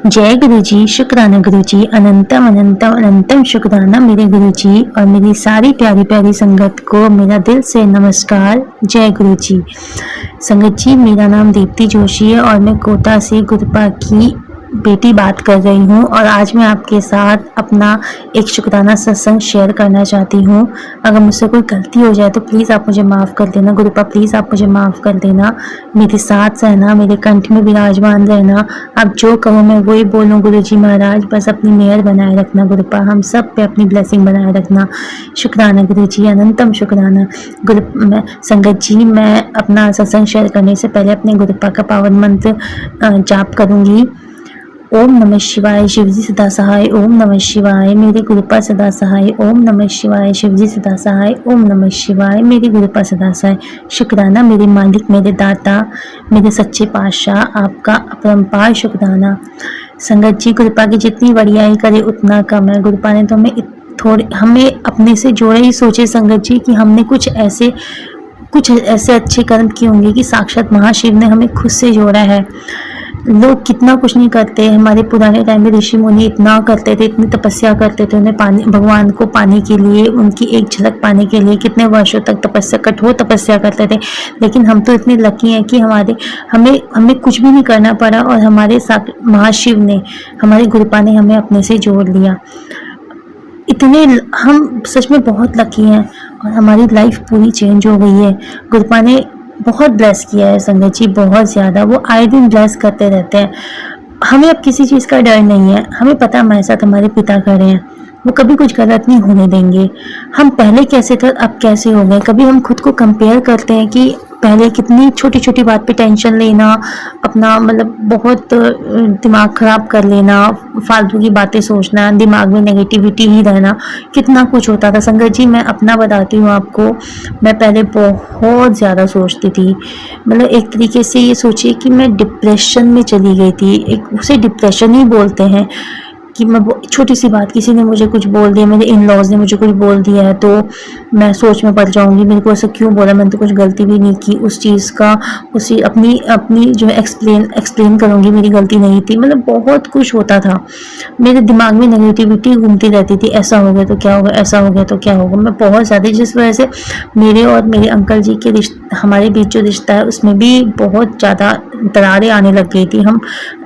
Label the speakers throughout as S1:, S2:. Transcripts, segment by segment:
S1: जय गुरु जी, शुक्राना गुरु जी, अनंतम अनंतम अनंतम शुक्राना मेरे गुरु जी और मेरी सारी प्यारी प्यारी संगत को मेरा दिल से नमस्कार। जय गुरु जी। संगत जी, मेरा नाम दीप्ति जोशी है और मैं कोटा से गुरुपा की बेटी बात कर रही हूँ और आज मैं आपके साथ अपना एक शुक्राना सत्संग शेयर करना चाहती हूँ। अगर मुझसे कोई गलती हो जाए तो प्लीज़ आप मुझे माफ़ कर देना। गुरुपा प्लीज़ आप मुझे माफ़ कर देना। मेरे साथ रहना, मेरे कंठ में विराजमान रहना। आप जो कहो मैं वही बोलूँ। गुरु जी महाराज बस अपनी मेहर बनाए रखना। गुरुपा हम सब पे अपनी ब्लेसिंग बनाए रखना। शुक्राना गुरु जी, अनंतम शुक्राना। संगत जी, मैं अपना सत्संग शेयर करने से पहले अपने गुरुपा का पावन मंत्र जाप करूँगी। ओम नमः शिवाय, शिवजी सदा सहाय। ओम नमः शिवाय, मेरे गुरुपा सदा सहाय। ओम नमः शिवाय, शिवजी सदा सहाय। ओम नमः शिवाय, मेरे गुरुपा सदा सहाय। शुक्राना मेरे मालिक, मेरे दाता, मेरे सच्चे पातशाह, आपका अपरंपार शुक्राना। संगत जी, गुरुपा की जितनी बड़ियाई करे उतना कम है। गुरुपा ने तो हमें अपने से जोड़े ही। सोचे संगत जी कि हमने कुछ ऐसे अच्छे कर्म किए होंगे कि साक्षात महाशिव ने हमें खुद से जोड़ा है। लोग कितना कुछ नहीं करते। हमारे पुराने टाइम में ऋषि मुनि इतना करते थे, इतनी तपस्या करते थे। उन्हें भगवान को पाने के लिए, उनकी एक झलक पाने के लिए कितने वर्षों तक कठोर तपस्या करते थे। लेकिन हम तो इतने लकी हैं कि हमें कुछ भी नहीं करना पड़ा और हमारे साथ महाशिव ने, हमारे गुरुपा ने हमें अपने से जोड़ लिया। हम सच में बहुत लकी हैं और हमारी लाइफ पूरी चेंज हो गई है। गुरुपा ने बहुत ब्लेस किया है संगत जी, बहुत ज़्यादा। वो आए दिन ब्लेस करते रहते हैं। हमें अब किसी चीज़ का डर नहीं है। हमें पता है हमारे साथ हमारे पिता खड़े हैं, वो कभी कुछ गलत नहीं होने देंगे। हम पहले कैसे थे अब कैसे हो गए। कभी हम खुद को कंपेयर करते हैं कि पहले कितनी छोटी छोटी बात पे टेंशन लेना, अपना मतलब बहुत दिमाग ख़राब कर लेना, फालतू की बातें सोचना, दिमाग में नेगेटिविटी ही रहना, कितना कुछ होता था। संगत जी, मैं अपना बताती हूँ आपको। मैं पहले बहुत ज़्यादा सोचती थी। मतलब एक तरीके से ये सोचिए कि मैं डिप्रेशन में चली गई थी। उसे डिप्रेशन ही बोलते हैं कि मैं छोटी सी बात, किसी ने मुझे कुछ बोल दिया, मेरे इन लॉज ने मुझे कुछ बोल दिया है तो मैं सोच में पड़ जाऊंगी, मेरे को ऐसा क्यों बोला, मैंने तो कुछ गलती भी नहीं की। उस चीज़ का अपनी जो है एक्सप्लेन करूंगी, मेरी गलती नहीं थी। मतलब बहुत कुछ होता था मेरे दिमाग में, नेगेटिविटी घूमती रहती थी। ऐसा हो गया तो क्या होगा, ऐसा हो गया तो क्या होगा। मैं बहुत ज़्यादा, जिस वजह से मेरे और मेरे अंकल जी के हमारे बीच जो रिश्ता है उसमें भी बहुत ज़्यादा दरारें आने लग गई थी। हम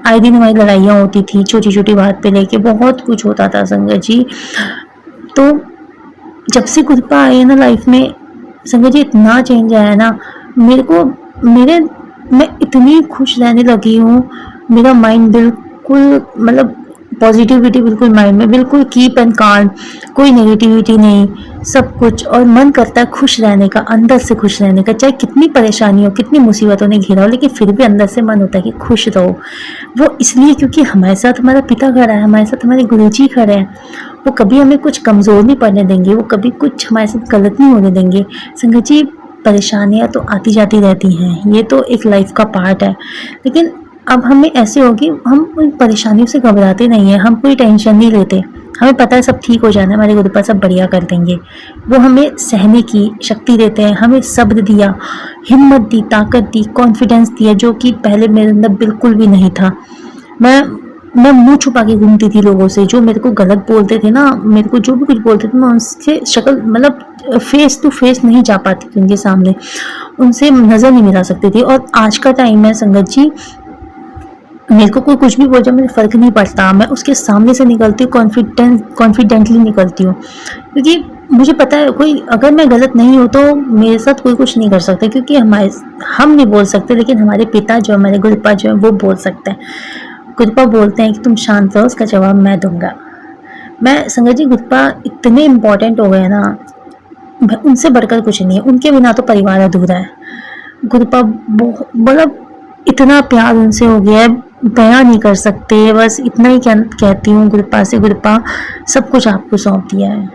S1: आए दिन हमारी लड़ाइयाँ होती थी छोटी छोटी बात पे लेके, बहुत कुछ होता था संगत जी। तो जब से गुरुपा आए ना लाइफ में संगत जी, इतना चेंज आया ना मैं इतनी खुश रहने लगी हूँ। मेरा माइंड बिल्कुल, मतलब पॉजिटिविटी बिल्कुल माइंड में, बिल्कुल कीप एंड काल्म, कोई नेगेटिविटी नहीं, सब कुछ। और मन करता है खुश रहने का, अंदर से खुश रहने का। चाहे कितनी परेशानी हो, कितनी मुसीबतों ने घिरा हो, लेकिन फिर भी अंदर से मन होता है कि खुश रहो। वो इसलिए क्योंकि हमारे साथ हमारा पिता खड़ा है, हमारे साथ हमारे गुरुजी खड़े हैं। वो कभी हमें कुछ कमज़ोर नहीं पड़ने देंगे, वो कभी कुछ हमारे साथ गलत नहीं होने देंगे। संगत जी, परेशानियाँ तो आती जाती रहती हैं, ये तो एक लाइफ का पार्ट है। लेकिन अब हमें ऐसे होगी, हम उन परेशानियों से घबराते नहीं हैं, हम कोई टेंशन नहीं लेते। हमें पता है सब ठीक हो जाना है, हमारे गुरुपा सब बढ़िया कर देंगे। वो हमें सहने की शक्ति देते हैं, हमें सब्र दिया, हिम्मत दी, ताकत दी, कॉन्फिडेंस दिया, जो कि पहले मेरे अंदर बिल्कुल भी नहीं था। मैं मुंह छुपा के घूमती थी लोगों से। जो मेरे को गलत बोलते थे ना, मेरे को जो भी कुछ बोलते थे, मैं उनसे मतलब फेस टू फेस नहीं जा पाती थी उनके सामने, उनसे नज़र नहीं मिला सकती थी। और आज का टाइम है संगत जी, मेरे को कोई कुछ भी बोल जाए मुझे फ़र्क नहीं पड़ता। मैं उसके सामने से निकलती हूँ, कॉन्फिडेंटली निकलती हूँ, क्योंकि मुझे पता है कोई अगर मैं गलत नहीं हूँ तो मेरे साथ कोई कुछ नहीं कर सकता। क्योंकि हम नहीं बोल सकते, लेकिन हमारे पिता जो, हमारे गुरुपा जो है वो बोल सकते हैं। गुरुपा बोलते हैं कि तुम शांत रहो, उसका जवाब मैं दूंगा। मैं संगत जी, गुरुपा इतने इम्पोर्टेंट हो गए ना, उनसे बढ़कर कुछ नहीं है। उनके बिना तो परिवार अधूरा है। गुरुपा मतलब इतना प्यार उनसे हो गया है, बयां नहीं कर सकते। बस इतना ही कहती हूँ गुरुपा से, गुरुपा सब कुछ आपको सौंप दिया है,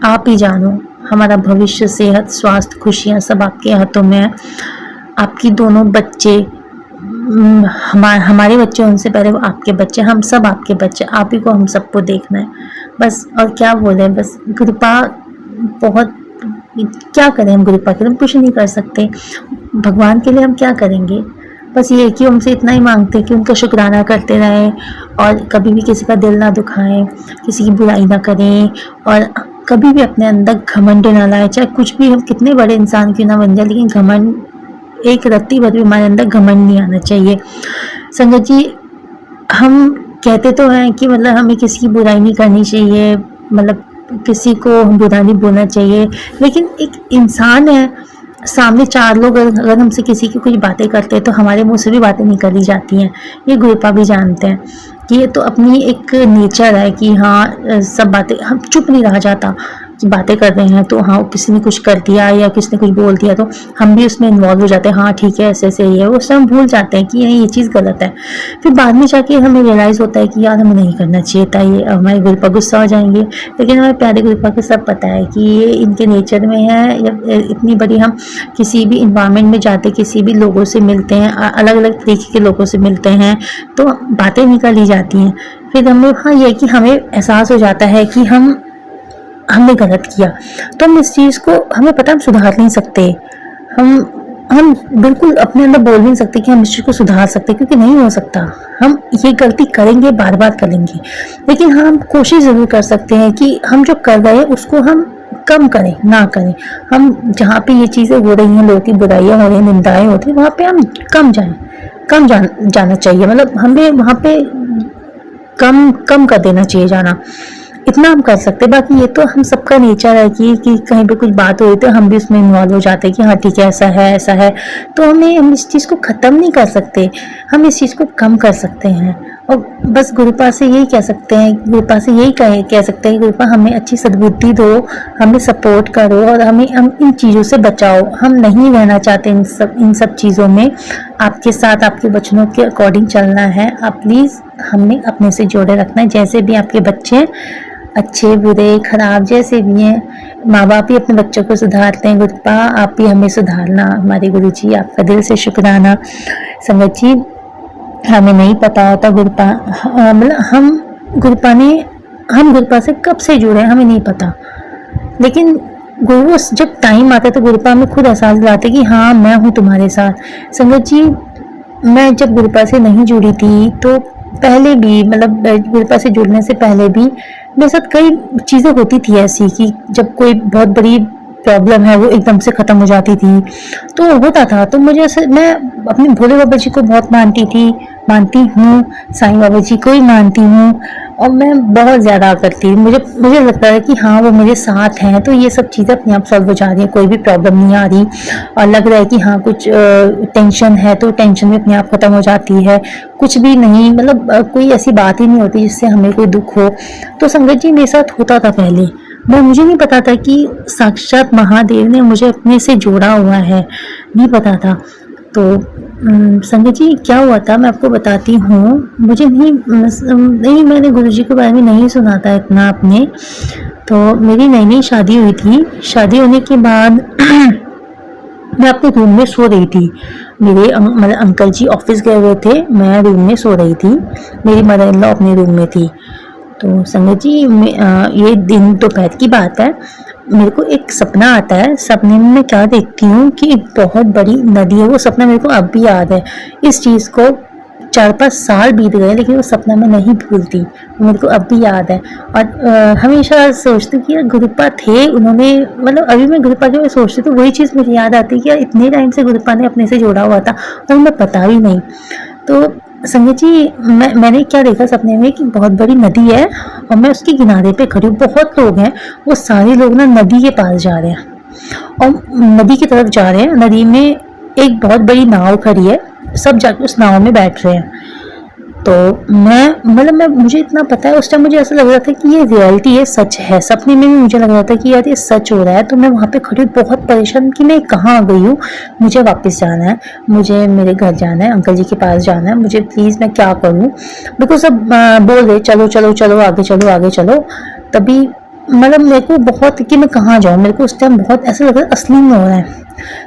S1: आप ही जानो। हमारा भविष्य, सेहत, स्वास्थ्य, खुशियाँ सब आपके हाथों में है। आपकी दोनों बच्चे, हमारे बच्चे, उनसे पहले वो आपके बच्चे, हम सब आपके बच्चे, आप ही को हम सबको देखना है बस। और क्या बोले, बस गुरुपा बहुत, क्या करें हम गुरुपा के लिए, हम कुछ नहीं कर सकते। भगवान के लिए हम क्या करेंगे। बस ये है कि हमसे इतना ही मांगते हैं कि उनका शुक्राना करते रहें और कभी भी किसी का दिल ना दुखाएं, किसी की बुराई ना करें और कभी भी अपने अंदर घमंड ना लाएं। चाहे कुछ भी हम कितने बड़े इंसान क्यों ना बन जाए, लेकिन घमंड एक रत्ती भर भी हमारे अंदर घमंड नहीं आना चाहिए। संगत जी, हम कहते तो हैं कि मतलब हमें किसी की बुराई नहीं करनी चाहिए, मतलब किसी को बुरा नहीं बोलना चाहिए, लेकिन एक इंसान है, सामने चार लोग अगर हमसे किसी की कुछ बातें करते हैं तो हमारे मुंह से भी बातें निकली जाती हैं। ये गुरुपा भी जानते हैं कि ये तो अपनी एक नेचर है कि हाँ सब बातें, हम चुप नहीं रहा जाता कि बातें कर रहे हैं तो हाँ किसी ने कुछ कर दिया या किसी ने कुछ बोल दिया तो हम भी उसमें इन्वॉल्व हो जाते हैं, हाँ ठीक है ऐसे ऐसे ही है, उस हम भूल जाते हैं कि ये चीज़ गलत है। फिर बाद में जाके हमें रियलाइज़ होता है कि यार हमें नहीं करना चाहिए था, ये हमारे गुरुपा गुस्सा हो जाएंगे। लेकिन हमारे प्यारे गुरुपा को सब पता है कि ये इनके नेचर में है। या इतनी बड़ी हम किसी भी इन्वायरमेंट में जाते, किसी भी लोगों से मिलते हैं, अलग अलग तरीके के लोगों से मिलते हैं तो बातें निकाली जाती हैं। फिर हमें हाँ ये कि हमें एहसास हो जाता है कि हमने गलत किया, तो हम इस चीज़ को हमें पता हम सुधार नहीं सकते। हम बिल्कुल अपने अंदर बोल नहीं सकते कि हम इस चीज़ को सुधार सकते, क्योंकि नहीं हो सकता। हम ये गलती करेंगे, बार बार करेंगे, लेकिन हाँ हम कोशिश ज़रूर कर सकते हैं कि हम जो कर रहे हैं उसको हम कम करें, ना करें। हम जहाँ पे ये चीज़ें हो रही हैं, लोगों की बुराइयाँ हो रही हैं, निंदाएं होती हैं, वहाँ पे हम कम जाएं, जाना चाहिए। मतलब हमें वहाँ पे कम कम कर देना चाहिए जाना, इतना हम कर सकते हैं। बाकी ये तो हम सबका नेचर है कि कहीं पे कुछ बात हो रही तो हम भी उसमें इन्वॉल्व हो जाते हैं कि हाँ ठीक है ऐसा है। तो हम इस चीज़ को ख़त्म नहीं कर सकते, हम इस चीज़ को कम कर सकते हैं। और बस गुरुपा से यही कह सकते हैं, गुरुपा से यही कह सकते हैं, गुरुपा हमें अच्छी सद्बुद्धि दो, हमें सपोर्ट करो और हम इन चीज़ों से बचाओ। हम नहीं रहना चाहते इन सब चीज़ों में, आपके साथ आपके बच्चों के अकॉर्डिंग चलना है। आप प्लीज़ हमें अपने से जोड़े रखना है, जैसे भी आपके बच्चे हैं, अच्छे बुरे खराब जैसे भी हैं, माँ बाप ही अपने बच्चों को सुधारते हैं। गुरुपा आप भी हमें सुधारना। हमारे गुरु जी आपका दिल से शुक्राना। संगत जी, हमें नहीं पता होता गुरुपा, मतलब हम गुरुपा से कब से जुड़े हैं हमें नहीं पता, लेकिन गुरु जब टाइम आता है तो गुरुपा हमें खुद एहसास दिलाते कि हाँ मैं हूँ तुम्हारे साथ। संगत जी, मैं जब गुरुपा से नहीं जुड़ी थी तो पहले भी, मतलब गुरुपा से जुड़ने से पहले भी मेरे साथ कई चीज़ें होती थी ऐसी कि जब कोई बहुत बड़ी प्रॉब्लम है वो एकदम से ख़त्म हो जाती थी तो होता था। तो मुझे ऐसे, मैं अपने भोले बाबा जी को बहुत मानती हूँ, साईं बाबा जी को ही मानती हूँ और मैं बहुत ज़्यादा करती हूँ। मुझे लगता है कि हाँ वो मेरे साथ हैं तो ये सब चीज़ें अपने आप सॉल्व हो जा रही हैं, कोई भी प्रॉब्लम नहीं आ रही। और लग रहा है कि हाँ कुछ टेंशन है तो टेंशन भी अपने आप ख़त्म हो जाती है। कुछ भी नहीं, मतलब कोई ऐसी बात ही नहीं होती जिससे हमें कोई दुख हो। तो संगत जी मेरे साथ होता था पहले, मुझे नहीं पता था कि साक्षात महादेव ने मुझे अपने से जोड़ा हुआ है, नहीं पता था। तो संगत जी क्या हुआ था मैं आपको बताती हूँ। मुझे नहीं मैंने गुरुजी के बारे में नहीं सुना था इतना अपने। तो मेरी नई नई शादी हुई थी, शादी होने के बाद मैं अपने रूम में सो रही थी। मेरे मतलब अंकल जी ऑफिस गए हुए थे, मैं रूम में सो रही थी, मेरी मदर इन लॉ अपने रूम में थी। तो संगत जी ये दिन दोपहर की बात है, मेरे को एक सपना आता है। सपने में मैं क्या देखती हूँ कि एक बहुत बड़ी नदी है। वो सपना मेरे को अब भी याद है। इस चीज़ को 4-5 साल बीत गए लेकिन वो सपना मैं नहीं भूलती, मेरे को अब भी याद है। और हमेशा सोचती कि यार गुरुपा थे, उन्होंने, मतलब अभी मैं गुरुपा के बारे में सोचती तो वही चीज़ मुझे याद आती है कि यार इतने टाइम से गुरुपा ने अपने से जोड़ा हुआ था और मैं पता भी नहीं। तो संगत जी मैंने क्या देखा सपने में कि बहुत बड़ी नदी है और मैं उसके किनारे पे खड़ी हूँ, बहुत लोग हैं, वो सारे लोग ना नदी के पास जा रहे हैं और नदी की तरफ जा रहे हैं। नदी में एक बहुत बड़ी नाव खड़ी है, सब जाके उस नाव में बैठ रहे हैं। तो मुझे इतना पता है, उस टाइम मुझे ऐसा लग रहा था कि ये रियलिटी है, सच है। सपने में भी मुझे लग रहा था कि यार ये सच हो रहा है। तो मैं वहाँ पे खड़ी बहुत परेशान कि मैं कहाँ आ गई हूँ, मुझे वापस जाना है, मुझे मेरे घर जाना है, अंकल जी के पास जाना है, मुझे प्लीज़ मैं क्या करूँ। बिकॉज सब बोल रहे चलो चलो चलो आगे चलो आगे चलो। तभी मेरे को बहुत कि मैं कहाँ जाऊँ, मेरे को उस टाइम बहुत ऐसा लग रहा है असली में हो रहा है।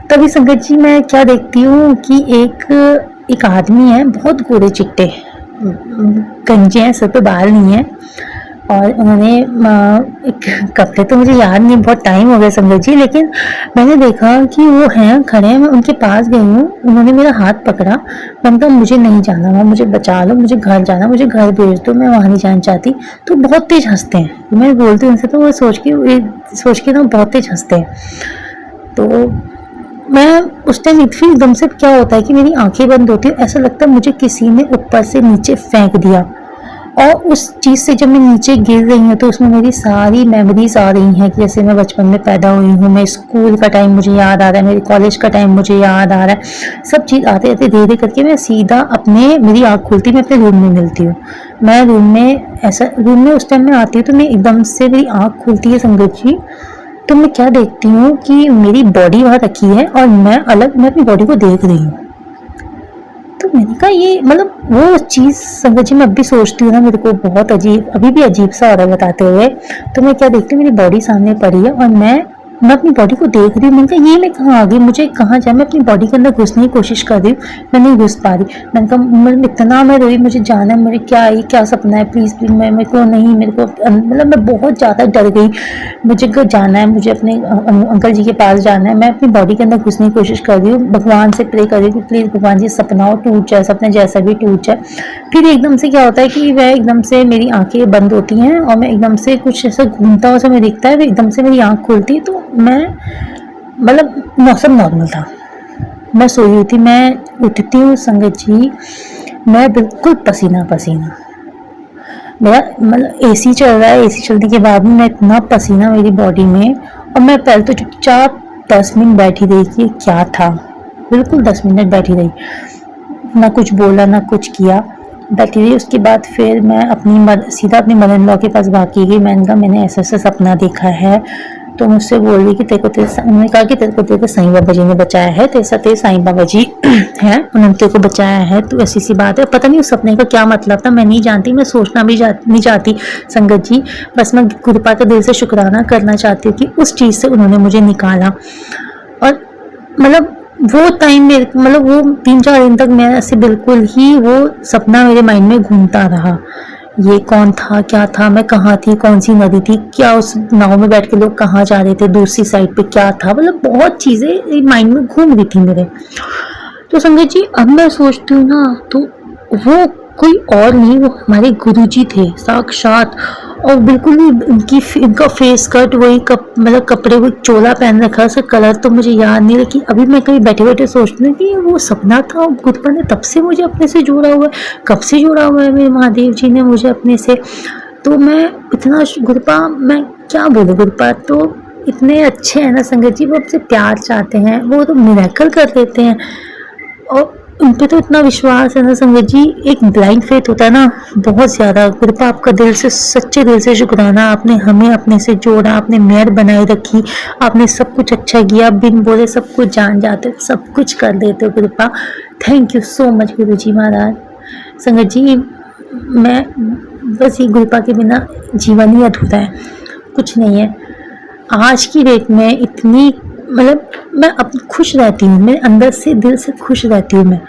S1: तभी संगत जी मैं क्या देखती हूँ कि एक आदमी है, बहुत गोरे चिट्टे, गंजे हैं, सर पे बाल नहीं है, और उन्होंने एक कपड़े तो मुझे याद नहीं, बहुत टाइम हो गया संगत जी, लेकिन मैंने देखा कि वो हैं खड़े हैं, मैं उनके पास गई हूँ, उन्होंने मेरा हाथ पकड़ा, मैंने कहा मुझे नहीं जाना वहाँ, मुझे बचा लो, मुझे घर जाना, मुझे घर भेज दो, मैं वहाँ नहीं जाना चाहती। तो बहुत तेज हंसते हैं, मैं बोलती हूँ उनसे तो वो सोच के ना बहुत तेज हंसते हैं। तो मैं उस टाइम फिर एकदम से क्या होता है कि मेरी आंखें बंद होती है, ऐसा लगता है मुझे किसी ने ऊपर से नीचे फेंक दिया, और उस चीज़ से जब मैं नीचे गिर रही हूँ तो उसमें मेरी सारी मेमोरीज आ रही हैं कि जैसे मैं बचपन में पैदा हुई हूँ, मैं स्कूल का टाइम मुझे याद आ रहा है, मेरे कॉलेज का टाइम मुझे याद आ रहा है, सब चीज़ आते आते धीरे धीरे करके मैं सीधा अपने, मेरी आँख खुलती, मैं अपने रूम में मिलती हूँ। मैं रूम में उस टाइम में आती हूँ तो मैं एकदम से मेरी आँख खुलती है संगत जी, तो मैं क्या देखती हूँ कि मेरी बॉडी वहाँ रखी है और मैं अपनी बॉडी को देख रही हूँ। तो मैंने कहा ये मतलब वो चीज़ संगत जी, मैं अब भी सोचती हूँ ना, मेरे को बहुत अजीब, अभी भी अजीब सा हो रहा है बताते हुए। तो मैं क्या देखती हूँ, मेरी बॉडी सामने पड़ी है और मैं अपनी बॉडी को देख रही हूँ। मैंने कहा ये मैं कहाँ आ गई, मुझे कहाँ जाए, मैं अपनी बॉडी के अंदर घुसने की कोशिश कर रही हूँ, मैं नहीं घुस पा रही। मैंने कहा इतना मैं रोई, मुझे जाना है, मुझे क्या सपना है, प्लीज़ प्लीज़, मेरे को नहीं, मेरे को मतलब मैं बहुत ज़्यादा डर गई, मुझे जाना है, मुझे अपने अंकल जी के पास जाना है। मैं अपनी बॉडी के अंदर घुसने की कोशिश कर रही हूँ, भगवान से प्रे कर रही हूँ कि प्लीज़ भगवान जी सपना हो टूट जाए, सपना जैसा भी टूट जाए। फिर एकदम से क्या होता है कि वह एकदम से मेरी आंखें बंद होती हैं और मैं एकदम से कुछ ऐसा घूमता हुआ समय दिखता है, एकदम से मेरी आंख खुलती है, तो मैं मतलब मौसम नॉर्मल था, मैं सोई हुई थी, मैं उठती हूँ संगत जी, मैं बिल्कुल पसीना पसीना, मेरा मतलब एसी चल रहा है, एसी चलने के बाद भी मैं इतना पसीना मेरी बॉडी में, और मैं पहले तो चुपचाप 10 मिनट बैठी रही कि क्या था, बिल्कुल 10 मिनट बैठी रही, ना कुछ बोला ना कुछ किया, बैठी रही। उसके बाद फिर मैं सीधा अपनी मदर इन लॉ के पास भाग गई। मैंने कहा मैंने ऐसा ऐसा सपना देखा है, तो मुझसे बोल रही कि उन्होंने कहा कि तेरे को साईं बाबा जी ने बचाया है, तेरे साईं बाबा जी हैं, उन्होंने तेरे को बचाया है, तो ऐसी सी बात है। पता नहीं उस सपने का क्या मतलब था, मैं नहीं जानती, मैं सोचना भी नहीं चाहती संगत जी, बस मैं कृपा का दिल से शुक्राना करना चाहती हूँ कि उस चीज़ से उन्होंने मुझे निकाला। और मतलब वो टाइम में मतलब वो 3-4 दिन तक मैं ऐसे बिल्कुल ही वो सपना मेरे माइंड में घूमता रहा, ये कौन था, क्या था, मैं कहाँ थी, कौन सी नदी थी, क्या उस नाव में बैठ के लोग कहाँ जा रहे थे, दूसरी साइड पे क्या था, मतलब बहुत चीज़ें माइंड में घूम रही थी मेरे। तो संगत जी अब मैं सोचती हूँ ना, तो वो कोई और नहीं, वो हमारे गुरुजी थे साक्षात, और बिल्कुल ही इनका फेस कट वही मतलब कपड़े, वो चोला पहन रखा, उसका कलर तो मुझे याद नहीं, लेकिन अभी मैं कभी बैठे बैठे सोचती हूँ कि वो सपना था, गुरुपा ने तब से मुझे अपने से जोड़ा हुआ है, कब से जोड़ा हुआ है मेरे महादेव जी ने मुझे अपने से। तो मैं इतना गुरुपा, मैं क्या बोलूँ, गुरुपा तो इतने अच्छे हैं ना संगत जी, वो आपसे प्यार चाहते हैं, वो तो मिरेकल कर देते हैं, और उन पे तो इतना विश्वास है ना संगत जी, एक ब्लाइंड फेथ होता है ना, बहुत ज़्यादा। कृपा आपका दिल से, सच्चे दिल से शुक्राना, आपने हमें अपने से जोड़ा, आपने मेहर बनाए रखी, आपने सब कुछ अच्छा किया, बिन बोले सब कुछ जान जाते, सब कुछ कर देते हो कृपा। थैंक यू सो मच गुरु जी महाराज। संगत जी मैं बस ये कृपा के बिना जीवन ही अधूरा है, कुछ नहीं है। आज की डेट में इतनी मतलब मैं अब खुश रहती हूँ, मैं अंदर से दिल से खुश रहती हूँ। मैं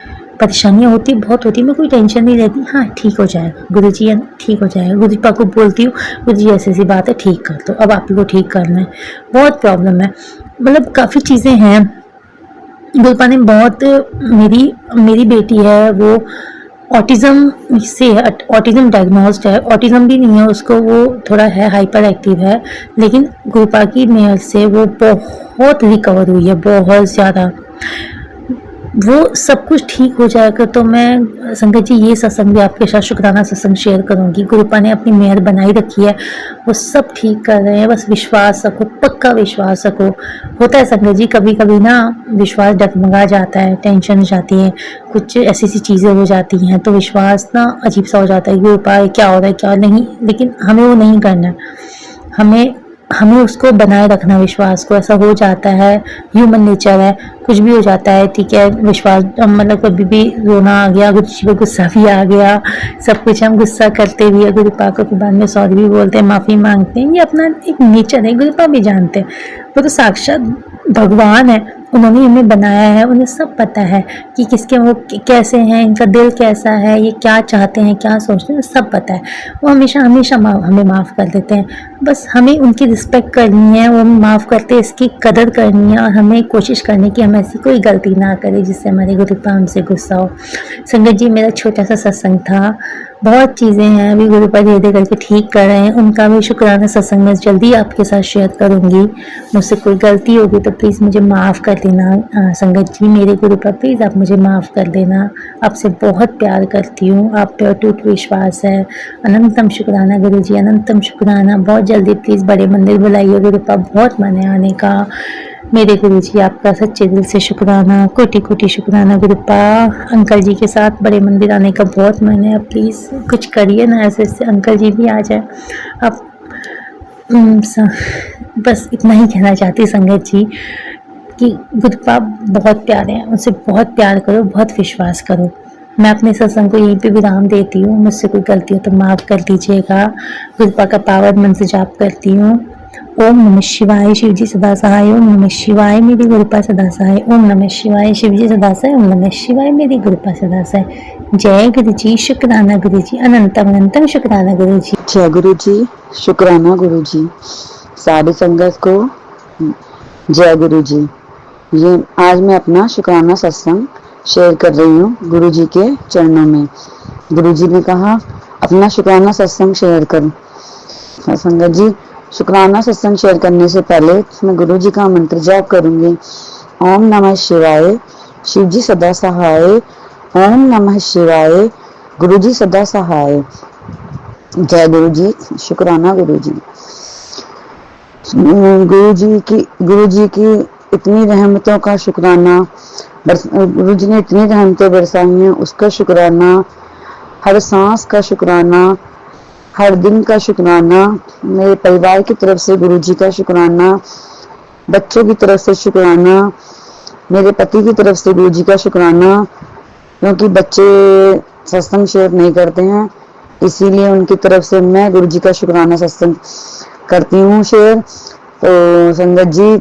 S1: परेशानियाँ होती बहुत होती, मैं कोई टेंशन नहीं रहती, हाँ ठीक हो जाएगा गुरु जी, है ठीक हो जाएगा। गुरु जी को बोलती हूँ गुरु जी ऐसी ऐसी बात है, ठीक कर दो, अब आप ही को ठीक करना है, बहुत प्रॉब्लम है, मतलब काफ़ी चीज़ें हैं। गुरुपा ने बहुत, मेरी बेटी है वो ऑटिज्म से है, ऑटिज्म डायग्नोस्ड है, ऑटिज्म भी नहीं है उसको, वो थोड़ा है हाइपर एक्टिव है, लेकिन गुरुपा की मेहर से वो बहुत रिकवर हुई है, बहुत ज़्यादा, वो सब कुछ ठीक हो जाएगा। तो मैं संगत जी ये सत्संग भी आपके साथ शुक्राना सत्संग शेयर करूंगी, गुरुपा ने अपनी मेहर बनाई रखी है, वो सब ठीक कर रहे हैं, बस विश्वास रखो, पक्का विश्वास रखो। होता है संगत जी कभी कभी ना विश्वास डगमगा जाता है, टेंशन हो जाती है, कुछ ऐसी ऐसी चीज़ें हो जाती हैं, तो विश्वास ना अजीब सा हो जाता है, गुरुपा क्या हो रहा है क्या नहीं, लेकिन हमें वो नहीं करना, हमें उसको बनाए रखना, विश्वास को। ऐसा हो जाता है, ह्यूमन नेचर है, कुछ भी हो जाता है, ठीक है, विश्वास मतलब कभी भी रोना आ गया, कुछ भी गुस्सा भी आ गया, सब कुछ हम गुस्सा करते भी है, गुरुपा को बाद में सॉरी भी बोलते हैं, माफ़ी मांगते हैं, ये अपना एक नेचर है, गुरुपा भी जानते हैं, वो तो साक्षात भगवान है, उन्होंने हमें बनाया है, उन्हें सब पता है कि किसके वो कैसे हैं, इनका दिल कैसा है, ये क्या चाहते हैं, क्या सोचते हैं, सब पता है। वो हमेशा हमेशा हमें माफ़ कर देते हैं। बस हमें उनकी रिस्पेक्ट करनी है, वो हमें माफ़ करते हैं, इसकी कदर करनी है और हमें कोशिश करनी है कि हम ऐसी कोई गलती ना करें जिससे हमारे गुरुपा हमसे गुस्सा हो। संगत जी, मेरा छोटा सा सत्संग था, बहुत चीज़ें हैं अभी गुरुपा धीरे धीरे करके ठीक कर रहे हैं, उनका भी शुक्राना सत्संग मैं जल्दी आपके साथ शेयर करूंगी। मुझसे कोई गलती होगी तो प्लीज़ मुझे माफ़ कर देना संगत जी, मेरे गुरुपा प्लीज़ आप मुझे माफ़ कर देना। आपसे बहुत प्यार करती हूँ, आप पे अटूट विश्वास है। अनंतम शुक्राना गुरु जी, अनंतम शुक्राना। बहुत जल्दी प्लीज़ बड़े मंदिर बुलाइए गुरुपा, बहुत मन है आने का। मेरे गुरु जी, आपका सच्चे दिल से शुक्राना, कोटि कोटि शुक्राना गुरुपा। अंकल जी के साथ बड़े मंदिर आने का बहुत मन है, प्लीज़ कुछ करिए ना, ऐसे ऐसे अंकल जी भी आ जाए। आप बस इतना ही कहना चाहती संगत जी कि गुरुपा बहुत प्यारे हैं, उनसे बहुत प्यार करो, बहुत विश्वास करो। मैं अपने सत्संग को यहीं पे विराम देती हूँ, मुझसे कोई गलती हो तो माफ़ कर दीजिएगा। गुरुपा का पावर मन से जाप करती हूँ। ओम नमः शिवाय, शिव जी सदा सहाय। ओम नमः शिवाय, मेरी गुरुपा सदा सहाय। ओम नमः शिवाय, शिव जी सदा सहाय। ओम नमः शिवाय, मेरी गुरुपा सदा सहाय। जय गुरु जी, शुक्राना गुरु जी, अनंतम अनंतम शुक्राना गुरु जी।
S2: जय गुरु जी, शुक्राना गुरु जी। सारी संगत को जय गुरु जी। ये आज मैं अपना शुक्राना सत्संग शेयर कर रही हूँ गुरु जी के चरणों में। गुरु जी ने कहा अपना शुक्राना सत्संग शेयर करो। संगत जी, शुक्राना सत्संग शेयर करने से पहले मैं गुरु जी का मंत्र जाप करूंगी। ओम नमः शिवाय, शिव जी सदा सहाय। ओम नमः शिवाय, गुरु जी सदा सहाय। जय गुरु जी, शुक्राना गुरु जी। गुरु जी की इतनी रहमतों का शुक्राना, गुरु जी ने इतनी रहमतें बरसाई हैं, उसका शुक्राना। हर सांस का शुक्राना, हर दिन का शुक्राना। मेरे परिवार की तरफ से गुरु जी का शुक्राना, बच्चों की तरफ से शुक्राना, मेरे पति की तरफ से गुरु जी का शुक्राना। क्योंकि बच्चे सत्संग शेयर नहीं करते हैं, इसीलिए उनकी तरफ से मैं गुरु जी का शुक्राना सत्संग करती हूँ शेयर। तो संगत जी,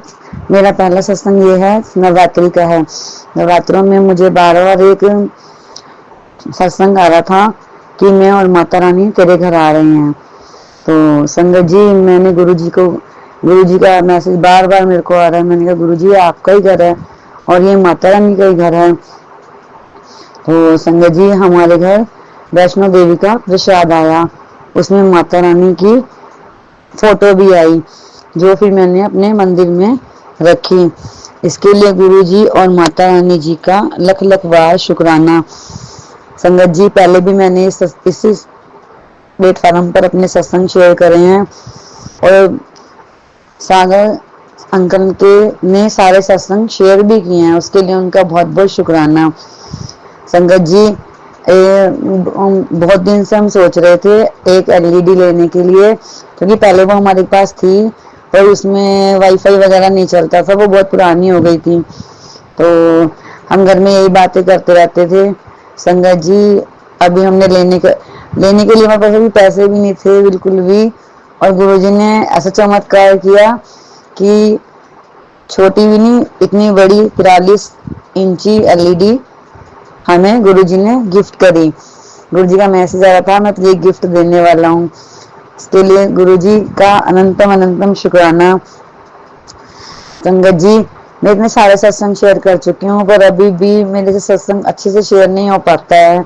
S2: मेरा पहला सत्संग ये है, नवरात्रि का है। नवरात्रों में मुझे बार बार एक सत्संग आ रहा था कि मैं और माता रानी तेरे घर आ रहे हैं। तो संगत जी, मैंने गुरु जी का मैसेज बार बार मेरे को आ रहा है। मैंने कहा गुरु जी, आपका ही घर है और ये माता रानी का ही घर है। तो संगत जी, हमारे घर वैष्णो देवी का प्रसाद आया, उसमें माता रानी की फोटो भी आई, जो फिर मैंने अपने मंदिर में रखी। इसके लिए गुरु जी और माता रानी जी का लख लख बार शुक्राना। संगत जी, पहले भी मैंने इसी प्लेटफॉर्म पर अपने सत्संग शेयर करे हैं और सागर अंकल के ने सारे सत्संग शेयर भी किए हैं, उसके लिए उनका बहुत बहुत शुक्राना। संगत जी, बहुत दिन से हम सोच रहे थे एक एलईडी लेने के लिए, क्योंकि पहले वो हमारे पास थी पर उसमें वाईफाई वगैरह नहीं चलता था, वो बहुत पुरानी हो गई थी। तो हम घर में यही बातें करते रहते थे। संगत जी, अभी हमने लेने के लिए हमारे पास अभी पैसे भी नहीं थे बिल्कुल भी, और गुरुजी ने ऐसा चमत्कार किया कि छोटी भी नहीं, इतनी बड़ी 43 इंची एलईडी हमें गुरुजी ने गिफ्ट करी। गुरुजी का मैसेज आया था, मैं तुझे गिफ्ट देने वाला हूँ। इसके लिए गुरुजी का अनंतम अनंतम शुक्राना। संगत जी, मैं इतने सारे सत्संग शेयर कर चुकी हूँ, पर अभी भी मेरे से सत्संग अच्छे से शेयर नहीं हो पाता है।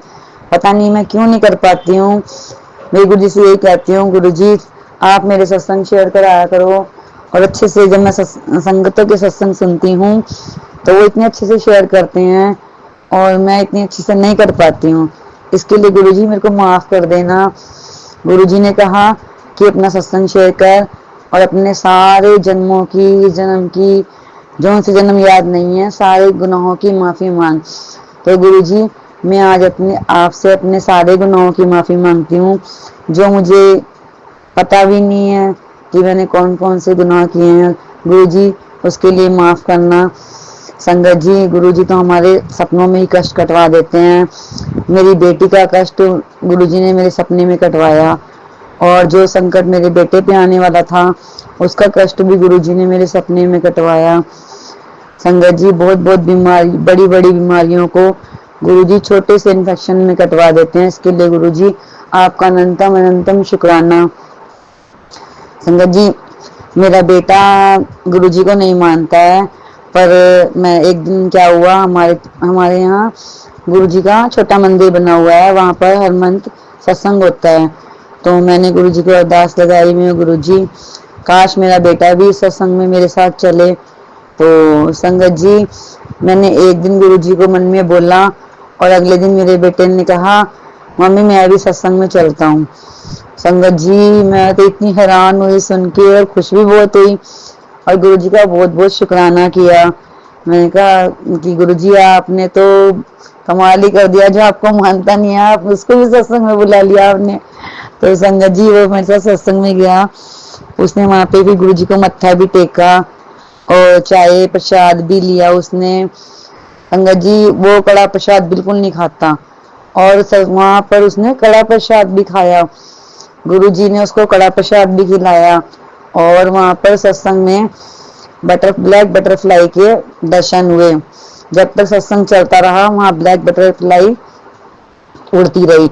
S2: पता नहीं मैं क्यों नहीं कर पाती हूँ। मैं गुरु जी से यही कहती हूँ, गुरु जी आप मेरे सत्संग शेयर कराया करो। और अच्छे से जब मैं संगतों के सत्संग सुनती हूँ तो वो इतने अच्छे से शेयर करते हैं और मैं इतनी अच्छे से नहीं कर पाती हूँ। इसके लिए गुरु जी मेरे को माफ कर देना। गुरु जी ने कहा कि अपना सत्संग शेयर कर और अपने सारे जन्मों की, जन्म की, जो उनसे जन्म याद नहीं है, सारे गुनाहों की माफी मांग। तो गुरु जी, मैं आज अपने आपसे अपने सारे गुनाहों की माफी मांगती हूँ, जो मुझे पता भी नहीं है कि मैंने कौन कौन से गुनाह किए हैं। गुरु जी, उसके लिए माफ करना। संगत जी, गुरु जी तो हमारे सपनों में ही कष्ट कटवा देते हैं। मेरी बेटी का कष्ट गुरु जी ने मेरे सपने में कटवाया और जो संकट मेरे बेटे पे आने वाला था उसका कष्ट भी गुरुजी ने मेरे सपने में कटवाया। संगत जी, बहुत बहुत बीमारी, बड़ी बड़ी बीमारियों को गुरुजी छोटे से इन्फेक्शन में कटवा देते हैं। इसके लिए गुरुजी आपका अनंतम अनंतम शुक्राना। संगत जी, मेरा बेटा गुरुजी को नहीं मानता है, पर मैं एक दिन क्या हुआ, हमारे यहाँ गुरुजी का छोटा मंदिर बना हुआ है, वहाँ पर हर मंथ सत्संग होता है। तो मैंने गुरुजी को अरदास लगाई, मैं गुरुजी काश मेरा बेटा भी सत्संग में मेरे साथ चले। तो संगत जी, मैंने एक दिन गुरुजी को मन में बोला और अगले दिन मेरे बेटे ने कहा मम्मी मैं भी सत्संग में चलता हूँ। संगत जी, मैं तो इतनी हैरान हुई सुन के और खुश भी बहुत हुई और गुरुजी का बहुत बहुत शुक्राना किया। मैंने कहा कि गुरुजी आपने तो कमाल ही कर दिया, जो आपको मानता नहीं है आप उसको भी सत्संग में बुला लिया आपने। तो संगत जी वो मेरे साथ सत्संग में गया, उसने वहां पे भी गुरुजी को मत्था भी टेका और चाय प्रसाद भी लिया उसने। संगत जी, वो कड़ा प्रसाद बिल्कुल नहीं खाता और वहां पर उसने कड़ा प्रसाद भी खाया। गुरुजी ने उसको कड़ा प्रसाद भी खिलाया और वहां पर सत्संग में ब्लैक बटरफ्लाई के दर्शन हुए। जब तक सत्संग चलता रहा वहां ब्लैक बटरफ्लाई उड़ती रही।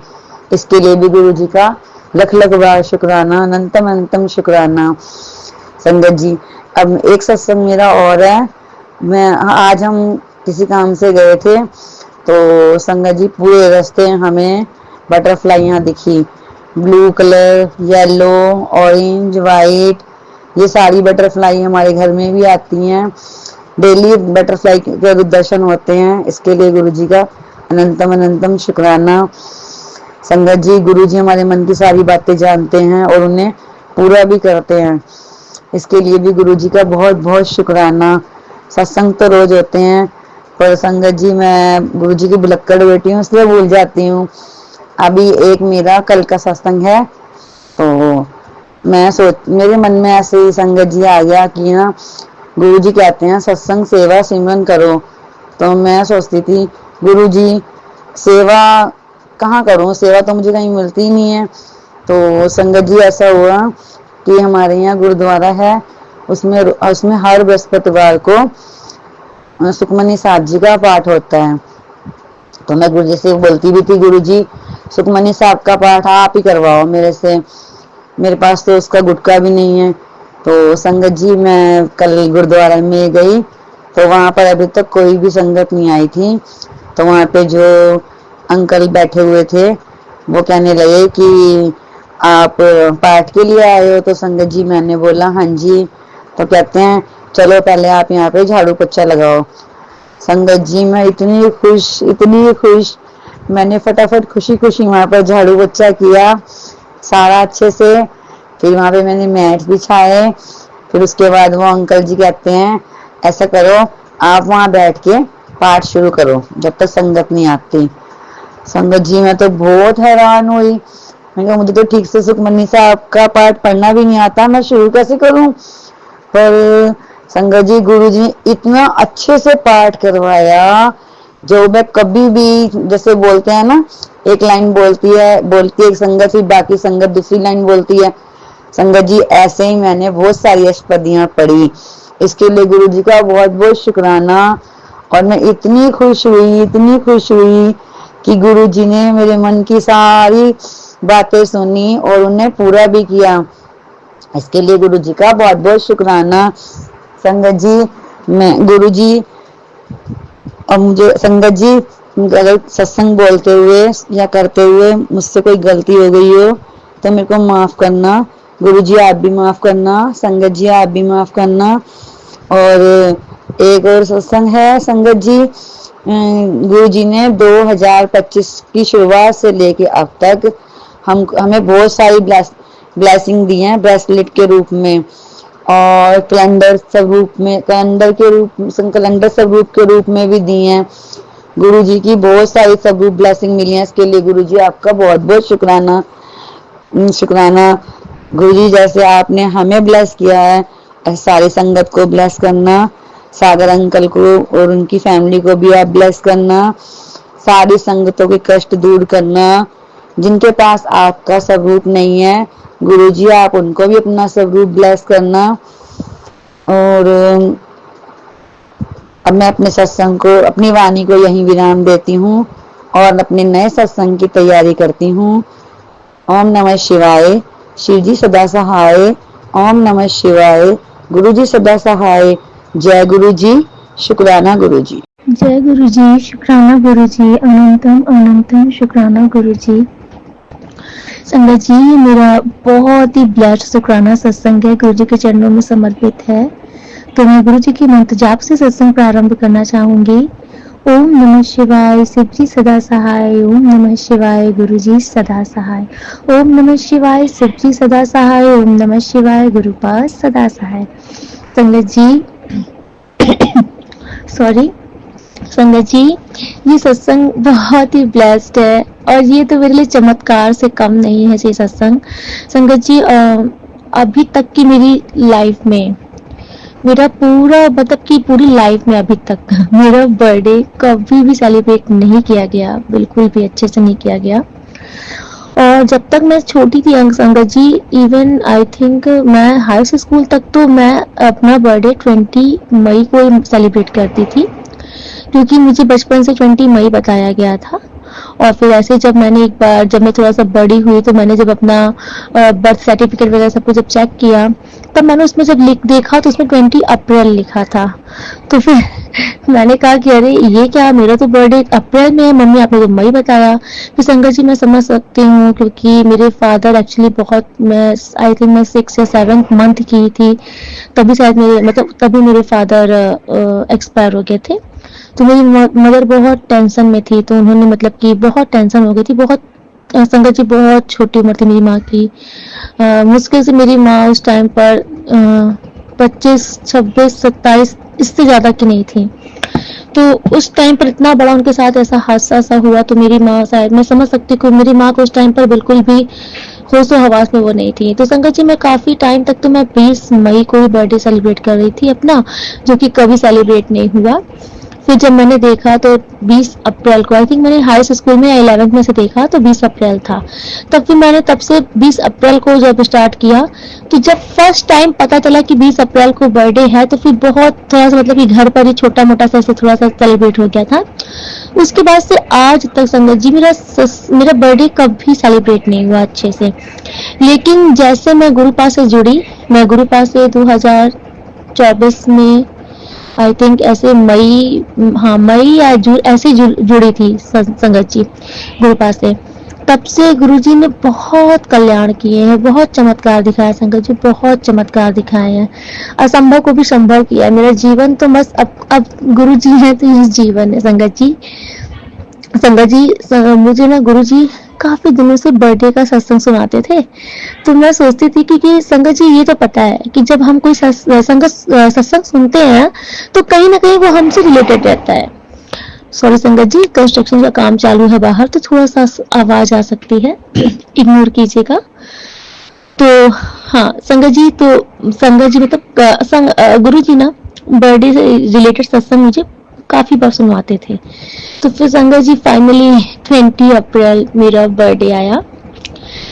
S2: इसके लिए भी गुरुजी का लख लख बार शुक्राना, अनंतम अनंतम शुक्राना। संगत जी, अब एक सत्संग मेरा और है। आज हम किसी काम से गए थे तो संगत जी पूरे रास्ते हमें बटरफ्लाइयाँ दिखी, blue colour, yellow, orange, white, ये सारी बटरफ्लाई हमारे घर में भी आती हैं। डेली बटरफ्लाई के दर्शन होते हैं। इसके लिए गुरुजी का अनंतम अनंतम शुक्राना। संगत जी, गुरुजी हमारे मन की सारी बातें जानते हैं और उन्हें पूरा भी करते हैं। इसके लिए भी गुरुजी का बहुत बहुत शुक्राना। सत्संग तो रोज होते हैं पर संगत जी मैं गुरुजी की बुलक्कड़ बेटी हूँ इसलिए भूल जाती हूँ। अभी एक मेरा कल का सत्संग है तो मेरे मन में ऐसे ही संगत जी आ गया कि ना गुरुजी कहते हैं सत्संग सेवा सिमरन करो। तो मैं सोचती थी गुरुजी सेवा कहाँ करूँ, सेवा तो मुझे कहीं मिलती नहीं है। तो संगत जी ऐसा हुआ कि हमारे यहाँ गुरुद्वारा है, उसमें हर बृहस्पतिवार को सुखमनी साहब जी का पाठ होता है। तो मैं गुरुजी से बोलती भी थी गुरुजी सुखमनी साहब का पाठ आप ही करवाओ मेरे से, मेरे पास तो उसका गुटका भी नहीं है। तो संगत जी मैं कल गुरुद्वारा में गई तो वहां पर अभी तक कोई भी संगत नहीं आई थी। तो वहां पे जो अंकल बैठे हुए थे वो कहने लगे कि आप पाठ के लिए आए हो। तो संगत जी मैंने बोला हाँ जी। तो कहते हैं चलो पहले आप यहाँ पे झाड़ू पोछा लगाओ। संगत जी मैं इतनी खुश, मैंने फटाफट खुशी खुशी वहां पर झाड़ू पोछा किया सारा अच्छे से। फिर वहां पे मैंने मैट बिछाए। फिर उसके बाद वो अंकल जी कहते हैं ऐसा करो आप वहां बैठ के पाठ शुरू करो जब तक संगत नहीं आती। संगत जी मैं तो बहुत हैरान हुई, मैंने कहा मुझे तो ठीक से सुखमनी साहब का पाठ पढ़ना भी नहीं आता, मैं शुरू कैसे करूं। पर संगत जी गुरुजी ने इतना अच्छे से पाठ करवाया जो मैं कभी भी, जैसे बोलते हैं ना एक लाइन बोलती है एक संगत, फिर बाकी संगत दूसरी लाइन बोलती है। संगत जी ऐसे ही मैंने बहुत सारी अष्टपदियां पढ़ी। इसके लिए गुरुजी का बहुत बहुत शुक्राना। और मैं इतनी खुश हुई कि गुरुजी ने मेरे मन की सारी बातें सुनी और उन्हें पूरा भी किया। इसके लिए गुरुजी का बहुत बहुत शुक्राना। संगत जी मैं गुरुजी और मुझे संगत जी अगर सत्संग बोलते हुए या करते हुए मुझसे कोई गलती हो गई हो तो मेरे को माफ करना। गुरुजी आप भी माफ करना, संगत जी आप भी माफ करना। और एक और सत्संग है संगत जी, गुरुजी ने 2025 की शुरुआत से लेके अब तक हमें बहुत सारी ब्लेसिंग दी है, ब्रेसलेट के रूप में और कैलेंडर स्वरूप के रूप में भी दी हैं। गुरुजी की बहुत सारी स्वरूप ब्लेसिंग मिली है। इसके लिए गुरुजी आपका बहुत बहुत शुक्राना। गुरुजी जैसे आपने हमें ब्लेस किया है सारी संगत को ब्लेस करना, सागर अंकल को और उनकी फैमिली को भी आप ब्लेस करना, सारी संगतों के कष्ट दूर करना। जिनके पास आपका स्वरूप नहीं है, गुरुजी आप उनको भी अपना स्वरूप ब्लेस करना। और अब मैं अपने सत्संग को, अपनी वाणी को यहीं विराम देती हूँ और अपने नए सत्संग की तैयारी करती हूँ। ओम नमः शिवाय। शिव जी सदा सहाय। ओम नमः शिवाय। गुरु जी सदा सहाय। जय गुरु जी। शुक्राना गुरु जी।
S1: जय गुरु जी, शुक्राना गुरु जी, अनंतम अनंतम शुक्राना गुरु जी। संगत जी, ये मेरा बहुत ही ब्लेस्ड शुक्राना सत्संग है, गुरु जी के चरणों में समर्पित है। तो मैं गुरु जी की मंत्र जाप से सत्संग प्रारंभ करना चाहूंगी। ओम नमः शिवाय, शिव जी सदा सहाय। ओम नमः शिवाय, गुरु जी सदा सहाय। ओम नमः शिवाय, शिव जी सदा सहाय। ओम नमः शिवाय, गुरु पास सदा सहाय। संगत जी सॉरी संगत जी, ये सत्संग बहुत ही ब्लेस्ड है और ये तो मेरे लिए चमत्कार से कम नहीं है ये सत्संग। संगत जी, अभी तक की मेरी लाइफ में, मेरा पूरा मतलब कि पूरी लाइफ में अभी तक मेरा बर्थडे कभी भी सेलिब्रेट नहीं किया गया, बिल्कुल भी अच्छे से नहीं किया गया। और जब तक मैं छोटी थी संगत जी, इवन आई थिंक मैं हाई स्कूल तक तो मैं अपना बर्थडे 20 मई को सेलिब्रेट करती थी, क्योंकि मुझे बचपन से 20 मई बताया गया था। और फिर ऐसे जब मैंने एक बार, जब मैं थोड़ा सा बड़ी हुई, तो मैंने जब अपना बर्थ सर्टिफिकेट वगैरह सब कुछ जब चेक किया, तब मैंने उसमें जब देखा तो उसमें 20 अप्रैल लिखा था। तो फिर मैंने कहा कि अरे ये क्या, मेरा तो बर्थडे अप्रैल में है, मम्मी आपने तो मई बताया। फिर संगत जी मैं समझ सकती हूँ, क्योंकि मेरे फादर एक्चुअली बहुत, मैं आई थिंक मैं 6 या 7 मंथ की थी तभी शायद मेरे, मतलब तभी मेरे फादर एक्सपायर हो गए थे। तो मेरी मदर बहुत टेंशन में थी, तो उन्होंने मतलब कि बहुत टेंशन हो गई थी, बहुत संगत जी बहुत छोटी उम्र थी मेरी माँ की। मुश्किल से मेरी माँ उस टाइम पर 25, 26, 27 इससे ज़्यादा की नहीं थी। तो उस टाइम पर इतना बड़ा उनके साथ ऐसा हादसा सा हुआ, तो मेरी माँ, शायद मैं समझ सकती हूँ, मेरी माँ को उस टाइम पर बिल्कुल भी होशो हवास में वो नहीं थी। तो संगत जी मैं काफ़ी टाइम तक तो मैं 20 मई को ही बर्थडे सेलिब्रेट कर रही थी अपना, जो कि कभी सेलिब्रेट नहीं हुआ। फिर जब मैंने देखा तो 20 अप्रैल को, आई थिंक मैंने हाई स्कूल में 11th में से देखा तो 20 अप्रैल था। तब फिर मैंने तब से 20 अप्रैल को जब स्टार्ट किया, तो जब फर्स्ट टाइम पता चला कि 20 अप्रैल को बर्थडे है, तो फिर बहुत थोड़ा सा मतलब कि घर पर ही छोटा मोटा सा थोड़ा सा सेलिब्रेट हो गया था। उसके बाद से आज तक संगत जी मेरा बर्थडे कभी सेलिब्रेट नहीं हुआ अच्छे से। लेकिन जैसे मैं गुरु पास से जुड़ी, मैं गुरु पास से 2024 में आई थिंक ऐसे मई, हाँ मई या जून ऐसे जुड़ी थी संगत जी गुरु पास से। तब से गुरुजी ने बहुत कल्याण किए हैं, बहुत चमत्कार दिखाया संगत जी, बहुत चमत्कार दिखाए हैं, असंभव को भी संभव किया है। मेरा जीवन तो बस अब गुरुजी है तो ये जीवन है संगत जी। संगत जी मुझे ना गुरुजी काफी दिनों से बर्थडे का सत्संग सुनाते थे, तो मैं सोचती थी कि संगत जी ये तो पता है कि जब हम कोई सत्संग सुनते हैं तो कहीं ना कहीं वो हमसे रिलेटेड रहता है। सॉरी संगत जी, कंस्ट्रक्शन का काम चालू है बाहर, तो थोड़ा सा आवाज आ सकती है, इग्नोर कीजिएगा। तो हाँ संगत जी, तो संगत जी मतलब गुरु जी ना बर्थडे से रिलेटेड सत्संग मुझे काफी बार सुनवाते थे। तो फिर संगत जी फाइनली 20 अप्रैल मेरा बर्थडे आया,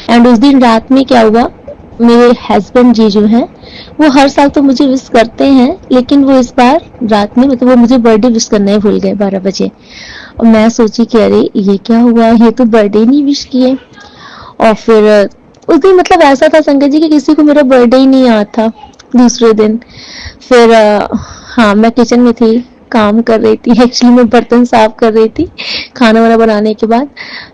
S1: एंड उस दिन रात में क्या हुआ, मेरे हस्बैंड जी जो हैं वो हर साल तो मुझे विश करते हैं, लेकिन वो इस बार रात में मतलब वो मुझे बर्थडे विश करना ही भूल गए 12 बजे। और मैं सोची कि अरे ये क्या हुआ, ये तो बर्थडे नहीं विश किए। और फिर उस दिन मतलब ऐसा था संगत जी कि किसी को मेरा बर्थडे ही नहीं याद था दूसरे दिन। फिर हाँ मैं किचन में थी, काम कर रही थी, एक्चुअली मैं बर्तन साफ कर रही थी खाना वाना बनाने के बाद।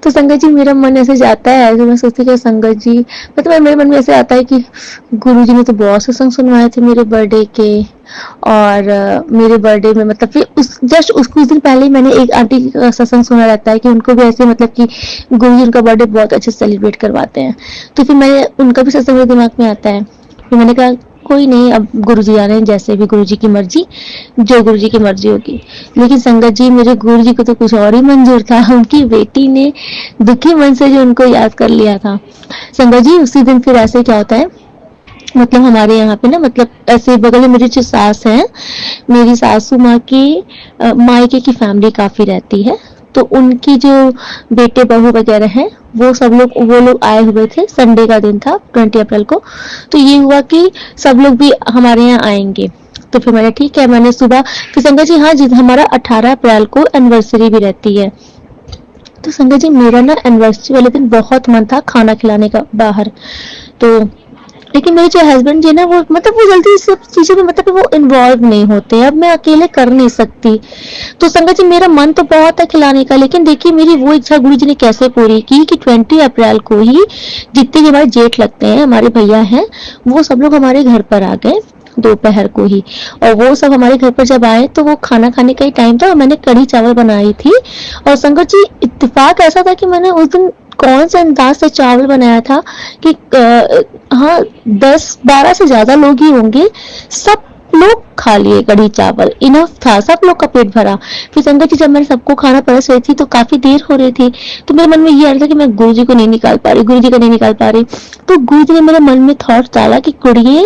S1: तो संगत जी मेरा मन ऐसे जाता है, तो मैं सोचती कि संगत जी मतलब मेरे मन में ऐसे आता है कि गुरु जी ने तो बहुत सत्संग सुनवाए थे मेरे बर्थडे के, और मेरे बर्थडे में मतलब फिर कुछ दिन पहले ही मैंने एक आंटी का सत्संग सुना रहता है कि उनको भी ऐसे मतलब कि गुरु जी उनका बर्थडे बहुत अच्छे से सेलिब्रेट करवाते हैं। तो फिर मैं उनका भी सत्संग मेरे दिमाग में आता है। फिर मैंने कहा कोई नहीं, अब गुरुजी आ रहे हैं, जैसे भी गुरुजी की मर्जी, जो गुरुजी की मर्जी होगी। लेकिन संगत जी मेरे गुरुजी को तो कुछ और ही मंजूर था, उनकी बेटी ने दुखी मन से जो उनको याद कर लिया था। संगत जी उसी दिन फिर ऐसे क्या होता है, मतलब हमारे यहाँ पे ना मतलब ऐसे बगल में मेरी जो सास है, मेरी सासू माँ की मायके की फैमिली काफी रहती है,
S3: तो उनकी जो बेटे बहू वगैरह हैं वो लोग आए हुए थे। संडे का दिन था 20 अप्रैल को। तो ये हुआ कि सब लोग भी हमारे यहाँ आएंगे। तो फिर मैंने ठीक है, मैंने सुबह फिर संगत जी, हाँ जी, हमारा 18 अप्रैल को एनिवर्सरी भी रहती है। तो संगत जी मेरा ना एनिवर्सरी वाले दिन बहुत मन था खाना खिलाने का बाहर। तो लेकिन मेरे जो हस्बैंड जी ना, वो मतलब वो जल्दी इस सब चीजों में मतलब वो इन्वॉल्व नहीं होते। अब मैं अकेले कर नहीं सकती। तो संगत जी मेरा मन तो बहुत है खिलाने का, लेकिन देखिए मेरी वो इच्छा गुरु जी ने कैसे पूरी की कि 20 अप्रैल को ही जितने भी हमारे जेठ लगते हैं, हमारे भैया हैं, वो सब लोग हमारे घर पर आ गए दोपहर को ही। और वो सब हमारे घर पर जब आए तो वो खाना खाने का ही टाइम था और मैंने कढ़ी चावल बनाई थी। और संगत जी इत्तेफाक ऐसा था कि मैंने उस दिन कौन से अंदाज से चावल बनाया था कि हाँ 10-12 से ज्यादा लोग ही होंगे, सब लोग खा लिए। कढ़ी चावल इनफ था, सब लोग का पेट भरा। फिर संगत जी जब मैंने सबको खाना परस रही थी तो काफी देर हो रही थी। तो मेरे मन में ये आ रहा था कि मैं गुरु जी को नहीं निकाल पा रही, गुरु जी को नहीं निकाल पा रही। तो गुरु जी ने मेरे मन में थॉट डाला कि कुड़िए,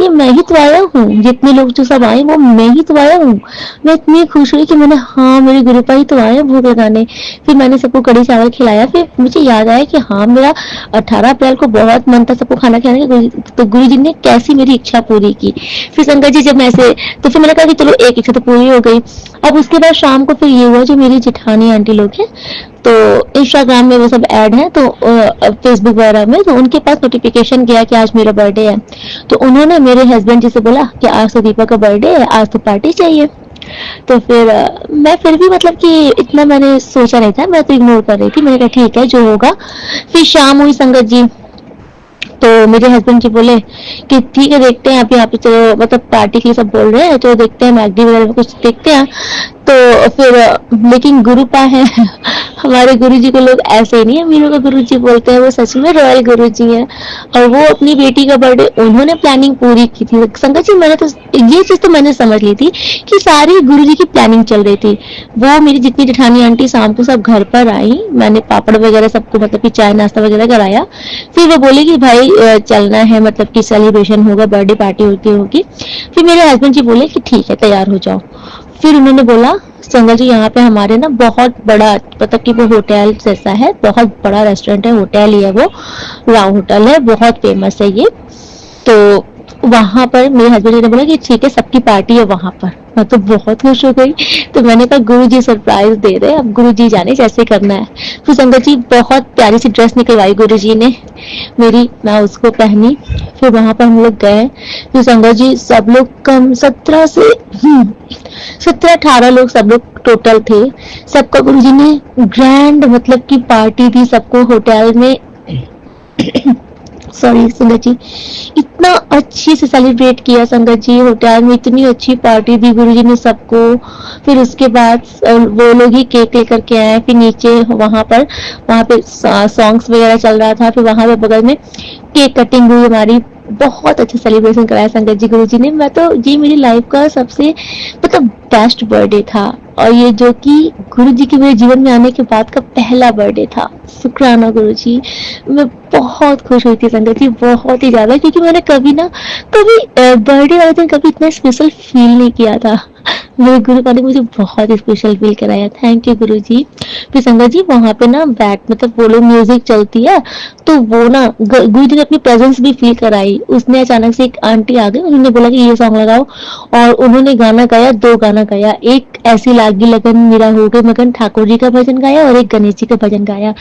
S3: ये मैं ही तो आया हूँ, जितने लोग जो सब आए वो मैं ही तो आया हूँ। मैं इतनी खुश हुई कि मैंने, हाँ मेरे गुरुपा ही तो आए हैं भोग लगाने। फिर मैंने सबको कढ़ी चावल खिलाया। फिर मुझे याद आया कि हाँ मेरा 18 अप्रैल को बहुत मन था सबको खाना खिलाने का, तो गुरु जी ने कैसी मेरी इच्छा पूरी की। फिर संगत जी जब मैं ऐसे, तो फिर मैंने कहा कि चलो एक इच्छा तो पूरी हो गई। अब उसके बाद शाम को फिर ये हुआ, जो मेरी जेठानी आंटी लोग हैं तो इंस्टाग्राम में वो सब ऐड है, तो फेसबुक वगैरह में, तो उनके पास नोटिफिकेशन गया कि आज मेरा बर्थडे है। तो उन्होंने मेरे हस्बैंड जी से बोला कि आज तो दीपा का बर्थडे है, आज तो पार्टी चाहिए। तो फिर मैं फिर भी मतलब कि इतना मैंने सोचा नहीं था, मैं तो इग्नोर कर रही थी। मैंने कहा ठीक है जो होगा। फिर शाम हुई संगत जी, तो मेरे हस्बैंड जी बोले कि ठीक है देखते हैं, आप यहाँ पे चलो मतलब पार्टी के लिए सब बोल रहे हैं, तो देखते हैं मैगडी वगैरह में कुछ देखते हैं। तो फिर लेकिन गुरुपा है हमारे गुरुजी को लोग ऐसे ही नहीं अमीरों का गुरुजी बोलते हैं, वो सच में रॉयल गुरुजी हैं। और वो अपनी बेटी का बर्थडे उन्होंने प्लानिंग पूरी की थी। संगत जी मैंने तो ये चीज तो मैंने समझ ली थी कि सारी गुरुजी की प्लानिंग चल रही थी। वो मेरी जितनी जेठानी आंटी शाम को सब घर पर आई, मैंने पापड़ वगैरह सबको मतलब कि चाय नाश्ता वगैरह कराया। फिर वो बोले कि भाई चलना है, मतलब कि सेलिब्रेशन होगा, बर्थडे पार्टी होगी। फिर मेरे हस्बैंड जी बोले कि ठीक है तैयार हो जाओ। फिर उन्होंने बोला संगत जी यहाँ पे हमारे ना बहुत बड़ा मतलब कि वो होटल जैसा है, बहुत बड़ा रेस्टोरेंट है, होटल ही है वो, राव होटल है, बहुत फेमस है ये। तो वहां पर मेरे हस्बैंड ने बोला कि ठीक है सबकी पार्टी है वहां पर। मैं तो बहुत खुश हो गई। तो मैंने कहा गुरु जी सरप्राइज दे रहे हैं, अब गुरु जी जाने जैसे करना है। फिर संगत जी बहुत प्यारी सी ड्रेस निकलवाई गुरु जी ने मेरी, मैं उसको पहनी। फिर वहां पर हम लोग गए। फिर संगत जी सब लोग कम 17-18 लोग सब लोग टोटल थे। सबका गुरु जी ने ग्रैंड मतलब की पार्टी दी सबको होटल में सॉरी संगत जी, इतना अच्छी से सेलिब्रेट किया संगत जी होटल में, इतनी अच्छी पार्टी दी गुरुजी ने सबको। फिर उसके बाद वो लोग ही केक लेकर के आए। फिर नीचे वहां पे सॉन्ग्स वगैरह चल रहा था। फिर वहां पे बगल में केक कटिंग हुई हमारी। बहुत अच्छा सेलिब्रेशन कराया संगत जी गुरुजी ने। मैं तो ये मेरी लाइफ का सबसे मतलब बेस्ट बर्थडे था, और ये जो कि गुरुजी के मेरे जीवन में आने के बाद का पहला बर्थडे था। शुक्राना गुरुजी, मैं बहुत खुश हुई थी संगत जी, बहुत ही ज्यादा, क्योंकि मैंने कभी बर्थडे वाले दिन कभी इतना स्पेशल फील नहीं किया था। मेरे गुरु ने मुझे बहुत स्पेशल फील कराया, थैंक यू गुरु जी। फिर संगत जी वहां पे ना बैक मतलब वो लोग म्यूजिक चलती है, तो वो ना गुरु जी ने अपनी प्रेजेंस भी फील कराई। उसने अचानक से एक आंटी आ गई, उन्होंने बोला कि ये सॉन्ग लगाओ, और उन्होंने गाना गाया, 2 गाना गाया। एक ऐसी लागी लगन मेरा हो गए मगन ठाकुर जी का भजन गाया, और एक गणेश जी का भजन गाया।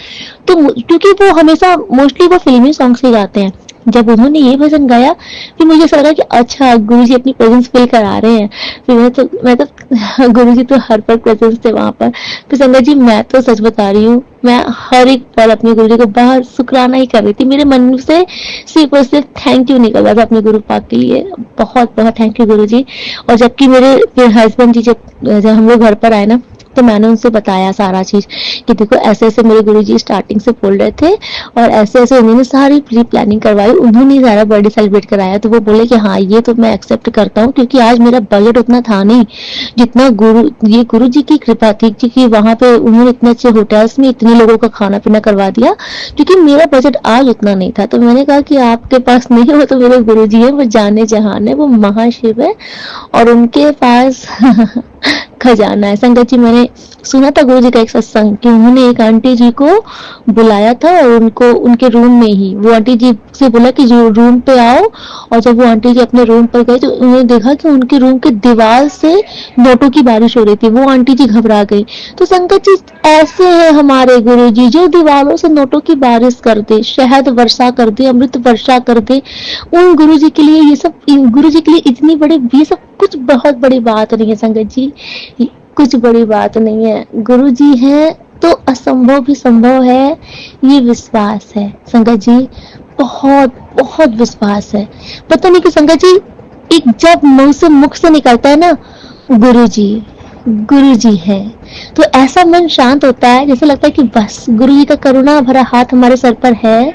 S3: तो क्योंकि वो हमेशा मोस्टली वो फिल्मी सॉन्ग्स ही गाते हैं, जब उन्होंने ये भजन गाया फिर मुझे ऐसा लगा कि अच्छा गुरु जी अपनी प्रेजेंस फील करा रहे हैं। फिर मैं तो गुरु जी तो हर पर प्रेजेंस थे वहां पर। फिर संगत जी मैं तो सच बता रही हूँ, मैं हर एक पल अपने गुरु जी को बाहर शुक्राना ही कर रही थी। मेरे मन से सिर्फ और सिर्फ थैंक यू निकल रहा था अपने गुरु पाक के लिए। बहुत बहुत थैंक यू गुरु जी। और जबकि मेरे हस्बैंड जी जब हम लोग घर पर आए ना, तो मैंने उनसे बताया सारा चीज कि देखो ऐसे ऐसे मेरे गुरुजी स्टार्टिंग से बोल रहे थे, और ऐसे ऐसे उन्होंने सारी प्री प्लानिंग करवाई, उन्होंने सारा बर्थडे सेलिब्रेट कराया। तो वो बोले कि हाँ ये तो मैं एक्सेप्ट करता हूँ, क्योंकि आज मेरा बजट उतना था नहीं जितना ये गुरु जी की कृपा थी, क्योंकि वहां पे उन्होंने इतने अच्छे होटल्स में इतने लोगों का खाना पीना करवा दिया, क्योंकि मेरा बजट आज उतना नहीं था। तो मैंने कहा कि आपके पास नहीं हो तो मेरे गुरु जी है, वो जाने जहान है, वो महाशिव है, और उनके पास खजाना है। संगत जी, मैंने सुना था गुरु जी का एक सत्संग कि उन्होंने एक आंटी जी को बुलाया था और उनको उनके रूम में ही वो आंटी जी से बोला कि जो रूम पे आओ, और जब वो आंटी जी अपने रूम पर गए तो उन्होंने देखा कि उनके रूम के दीवार से नोटों की बारिश हो रही थी। वो आंटी जी घबरा गई। तो संगत जी, ऐसे हैं हमारे गुरु जी, जो दीवारों से नोटों की बारिश कर दे, शहद वर्षा कर दे, अमृत वर्षा कर दे। उन गुरु जी के लिए ये सब, गुरु जी के लिए इतनी बड़ी, ये सब कुछ बहुत बड़ी बात नहीं है संगत जी, कुछ बड़ी बात नहीं है। गुरु जी हैं तो असंभव भी संभव है, ये विश्वास है संगत जी, बहुत बहुत विश्वास है। पता नहीं कि संगत जी, एक जब मुख से निकलता है ना गुरु जी है, तो ऐसा मन शांत होता है, जैसे लगता है कि बस गुरु जी का करुणा भरा हाथ हमारे सर पर है,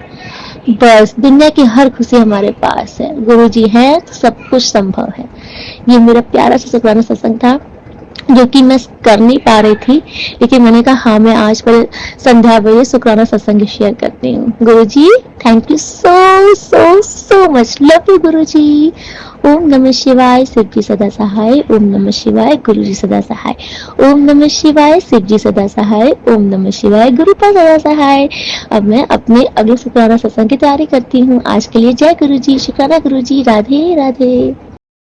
S3: बस दुनिया की हर खुशी हमारे पास है। गुरु जी है तो सब कुछ संभव है। ये मेरा प्यारा सा शुक्राना सत्संग था, जो कि मैं कर नहीं पा रही थी, लेकिन मैंने कहा हाँ, मैं आज पर संध्या बजे शुक्राना सत्संग शेयर करती हूँ। Guru ji, thank you so so so much, love you guru ji. ओम नमः शिवाय, शिव जी सदा सहाय। ओम नमः शिवाय, गुरु जी सदा सहाय। ओम नमः शिवाय, शिव जी सदा सहाय। ओम नमः शिवाय, गुरु पर सदा सहाय। अब मैं अपने अगले शुक्राना सत्संग की तैयारी करती हूँ। आज के लिए जय गुरु जी, शुक्राना गुरु जी, राधे राधे।